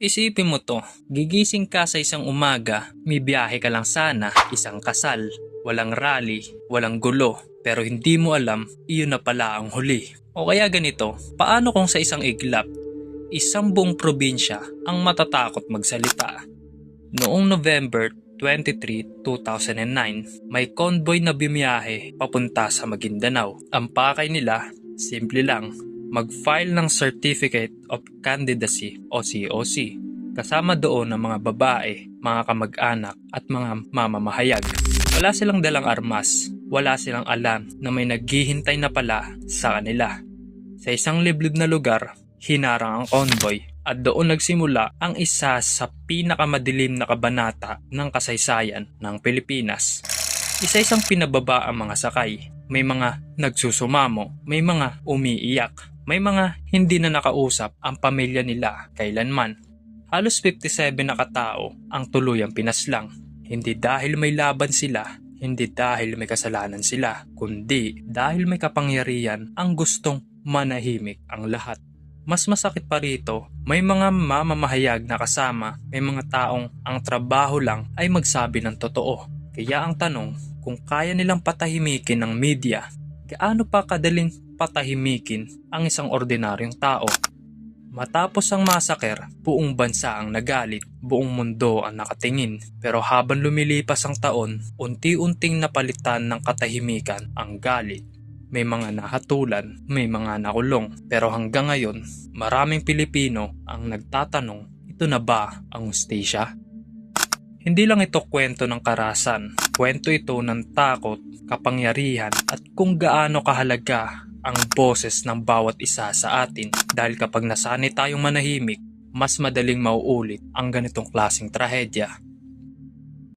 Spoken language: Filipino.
Isipin mo to, gigising ka sa isang umaga, may biyahe ka lang sana, isang kasal, walang rally, walang gulo, pero hindi mo alam, iyon na pala ang huli. O kaya ganito, paano kung sa isang iglap, isang buong probinsya ang matatakot magsalita? Noong November 23, 2009, may convoy na bumiyahe papunta sa Maguindanao. Ang pakay nila, simple lang, mag-file ng Certificate of Candidacy o COC. Kasama doon ang mga babae, mga kamag-anak at mga mamamahayag. Wala silang dalang armas, wala silang alam na may naghihintay na pala sa kanila. Sa isang liblib na lugar, hinarang ang convoy at doon nagsimula ang isa sa pinakamadilim na kabanata ng kasaysayan ng Pilipinas. Isa-isang pinababa ang mga sakay. May mga nagsusumamo, may mga umiiyak, may mga hindi na nakausap ang pamilya nila kailanman. Halos 57 na katao ang tuluyang pinaslang. Hindi dahil may laban sila, hindi dahil may kasalanan sila, kundi dahil may kapangyarihan ang gustong manahimik ang lahat. Mas masakit pa rito, may mga mamamahayag na kasama, may mga taong ang trabaho lang ay magsabi ng totoo. Kaya ang tanong, kung kaya nilang patahimikin ng media, gaano pa kadaling patahimikin ang isang ordinaryong tao? Matapos ang masaker, buong bansa ang nagalit, buong mundo ang nakatingin. Pero habang lumilipas ang taon, unti-unting napalitan ng katahimikan ang galit. May mga nahatulan, may mga nakulong. Pero hanggang ngayon, maraming Pilipino ang nagtatanong, ito na ba ang hustisya? Hindi lang ito kwento ng karahasan, kwento ito ng takot, kapangyarihan at kung gaano kahalaga ang boses ng bawat isa sa atin. Dahil kapag nasanay tayong manahimik, mas madaling mauulit ang ganitong klaseng trahedya.